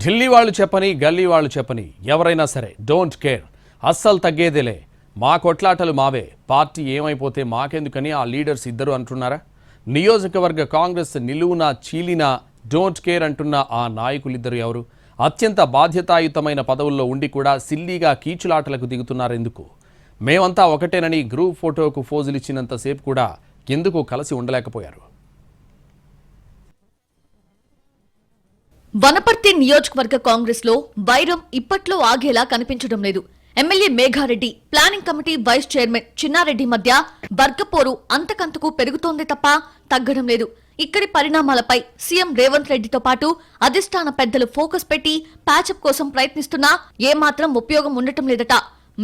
ఢిల్లీ వాళ్ళు చెప్పని గల్లీ వాళ్ళు చెప్పని ఎవరైనా సరే డోంట్ కేర్, అస్సలు తగ్గేదేలే, మా కొట్లాటలు మావే, పార్టీ ఏమైపోతే మాకెందుకని ఆ లీడర్స్ ఇద్దరు అంటున్నారా? నియోజకవర్గ కాంగ్రెస్ నిలువున చీలిన డోంట్ కేర్ అంటున్న ఆ నాయకులిద్దరు ఎవరు? అత్యంత బాధ్యతాయుతమైన పదవుల్లో ఉండి కూడా సిల్లీగా కీచులాటలకు దిగుతున్నారెందుకు? మేమంతా ఒకటేనని గ్రూప్ ఫోటోకు ఫోజులిచ్చినంతసేపు కూడా ఎందుకు కలిసి ఉండలేకపోయారు? వనపర్తి నియోజకవర్గ కాంగ్రెస్ లో వైరం ఇప్పట్లో ఆగేలా కనిపించడం లేదు. MLA Megha Reddy, planning committee vice chairman Chinna Reddy మధ్య వర్గపోరు అంతకంతకు పెరుగుతోంది తప్ప తగ్గడం లేదు. ఇక్కడి పరిణామాలపై సీఎం రేవంత్ రెడ్డితో పాటు అధిష్టాన పెద్దలు ఫోకస్ పెట్టి ప్యాచప్ కోసం ప్రయత్నిస్తున్నా ఏమాత్రం ఉపయోగం ఉండటం లేదట.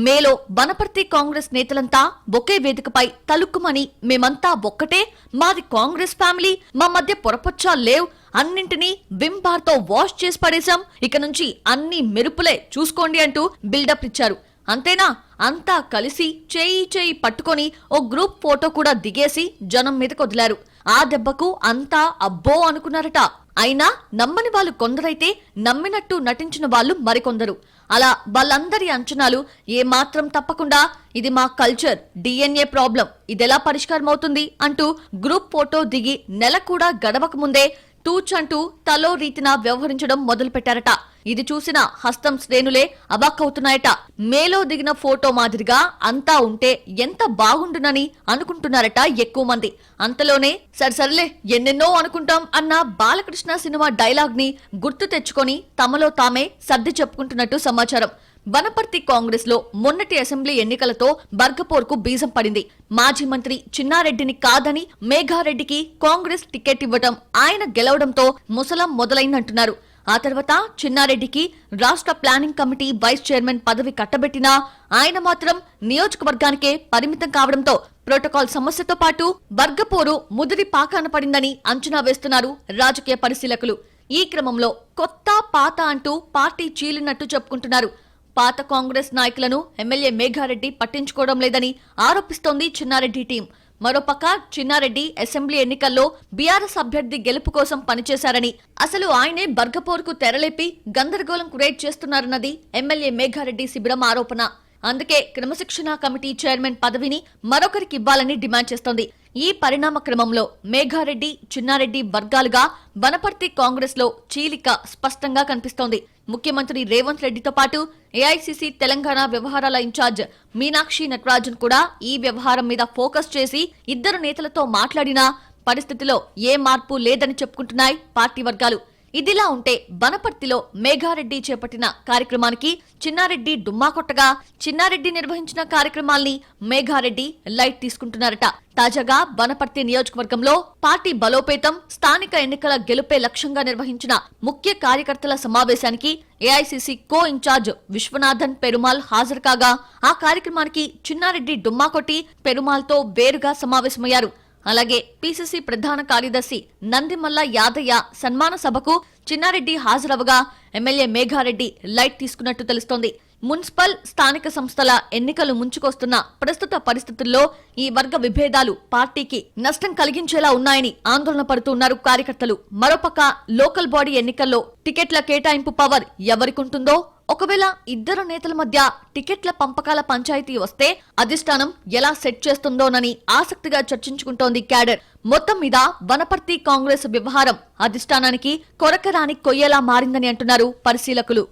మేలో వనపర్తి కాంగ్రెస్ నేతలంతా ఒకే వేదికపై తలుక్కుమని మేమంతా ఒక్కటే, మాది కాంగ్రెస్ ఫ్యామిలీ, మా మధ్య పొరపచ్చా లేవ్, అన్నింటినీ విమ్ బార్ తో వాష్ చేసి పడేశాం, ఇక నుంచి అన్ని మెరుపులే చూసుకోండి అంటూ బిల్డప్ ఇచ్చారు. అంతేనా, అంతా కలిసి చేయి పట్టుకొని ఓ గ్రూప్ ఫోటో కూడా దిగేసి జనం మీదకు వదిలారు. ఆ దెబ్బకు అంతా అబ్బో అనుకున్నారట. అయినా నమ్మని వాళ్ళు కొందరైతే నమ్మినట్టు నటించిన వాళ్ళు మరికొందరు. అలా వాళ్ళందరి అంచనాలు ఏమాత్రం తప్పకుండా ఇది మా కల్చర్, డిఎన్ఏ ప్రాబ్లం, ఇదెలా పరిష్కారం అవుతుంది అంటూ గ్రూప్ ఫోటో దిగి నెల కూడా గడవక ముందే తూచంటూ తలో రీతిన వ్యవహరించడం మొదలు పెట్టారట. ఇది చూసిన హస్తం శ్రేణులే అవాక్కవుతున్నాయట. మేలో దిగిన ఫోటో మాదిరిగా అంతా ఉంటే ఎంత బాగుండునని అనుకుంటున్నారట ఎక్కువ మంది. అంతలోనే సరిసరిలే ఎన్నెన్నో అనుకుంటాం అన్న బాలకృష్ణ సినిమా డైలాగ్ ని గుర్తు తెచ్చుకొని తమలో తామే సర్ది చెప్పుకుంటున్నట్టు సమాచారం. వనపర్తి కాంగ్రెస్ లో మొన్నటి అసెంబ్లీ ఎన్నికలతో వర్గపోర్కు బీజం పడింది. మాజీ మంత్రి చిన్నారెడ్డిని కాదని మేఘారెడ్డికి కాంగ్రెస్ టికెట్ ఇవ్వడం, ఆయన గెలవడంతో ముసలం మొదలైందంటున్నారు. ఆ తర్వాత చిన్నారెడ్డికి రాష్ట్ర ప్లానింగ్ కమిటీ వైస్ చైర్మన్ పదవి కట్టబెట్టినా ఆయన మాత్రం నియోజకవర్గానికే పరిమితం కావడంతో ప్రోటోకాల్ సమస్యతో పాటు వర్గపోరు ముదిరి పాకాన పడిందని అంచనా వేస్తున్నారు రాజకీయ పరిశీలకులు. ఈ క్రమంలో కొత్త పాత అంటూ పార్టీ చీలినట్టు చెప్పుకుంటున్నారు. పాత కాంగ్రెస్ నాయకులను ఎమ్మెల్యే మేఘారెడ్డి పట్టించుకోవడం లేదని ఆరోపిస్తోంది చిన్నారెడ్డి టీం. మరోపక్క చిన్నారెడ్డి అసెంబ్లీ ఎన్నికల్లో బీఆర్ఎస్ అభ్యర్థి గెలుపు కోసం పనిచేశారని, అసలు ఆయనే బర్గపోర్కు తెరలేపి గందరగోళం క్రియేట్ చేస్తున్నారన్నది ఎమ్మెల్యే మేఘారెడ్డి శిబిరం ఆరోపణ. అందుకే క్రమశిక్షణ కమిటీ చైర్మన్ పదవిని మరొకరికి ఇవ్వాలని డిమాండ్ చేస్తోంది. ఈ పరిణామ క్రమంలో మేఘారెడ్డి, చిన్నారెడ్డి వర్గాలుగా వనపర్తి కాంగ్రెస్ లో చీలిక స్పష్టంగా కనిపిస్తోంది. ముఖ్యమంత్రి రేవంత్ రెడ్డితో పాటు ఏఐసీసీ తెలంగాణ వ్యవహారాల ఇన్ఛార్జ్ మీనాక్షి నటరాజన్ కూడా ఈ వ్యవహారం మీద ఫోకస్ చేసి ఇద్దరు నేతలతో మాట్లాడినా పరిస్థితిలో ఏ మార్పు లేదని చెప్పుకుంటున్నాయి పార్టీ వర్గాలు. ఇదిలా ఉంటే వనపర్తిలో మేఘారెడ్డి చేపట్టిన కార్యక్రమానికి చిన్నారెడ్డి డుమ్మా కొట్టగా, చిన్నారెడ్డి నిర్వహించిన కార్యక్రమాల్ని మేఘారెడ్డి లైట్ తీసుకుంటున్నారట. తాజాగా వనపర్తి నియోజకవర్గంలో పార్టీ బలోపేతం, స్థానిక ఎన్నికల గెలుపే లక్ష్యంగా నిర్వహించిన ముఖ్య కార్యకర్తల సమావేశానికి ఏఐసీసీ కో ఇన్ఛార్జ్ విశ్వనాథన్ పెరుమాల్ హాజరు కాగా, ఆ కార్యక్రమానికి చిన్నారెడ్డి డుమ్మా కొట్టి పెరుమాల్తో వేరుగా సమావేశమయ్యారు. అలాగే పీసీసీ ప్రధాన కార్యదర్శి నందిమల్ల యాదయ్య సన్మాన సభకు చిన్నారెడ్డి హాజరవగా ఎమ్మెల్యే మేఘారెడ్డి లైట్ తీసుకున్నట్టు తెలుస్తోంది. మున్సిపల్, స్థానిక సంస్థల ఎన్నికలు ముంచుకొస్తున్న ప్రస్తుత పరిస్థితుల్లో ఈ వర్గ విభేదాలు పార్టీకి నష్టం కలిగించేలా ఉన్నాయని ఆందోళన పడుతున్నారు కార్యకర్తలు. మరోపక్క లోకల్ బాడీ ఎన్నికల్లో టికెట్ల కేటాయింపు పవర్ ఎవరికుంటుందో, ఒకవేళ ఇద్దరు నేతల మధ్య టికెట్ల పంపకాల పంచాయతీ వస్తే అధిష్టానం ఎలా సెట్ చేస్తుందోనని ఆసక్తిగా చర్చించుకుంటోంది క్యాడర్. మొత్తం మీద వనపర్తి కాంగ్రెస్ వ్యవహారం అధిష్టానానికి కొరకరాని కొయ్యేలా మారిందని అంటున్నారు పరిశీలకులు.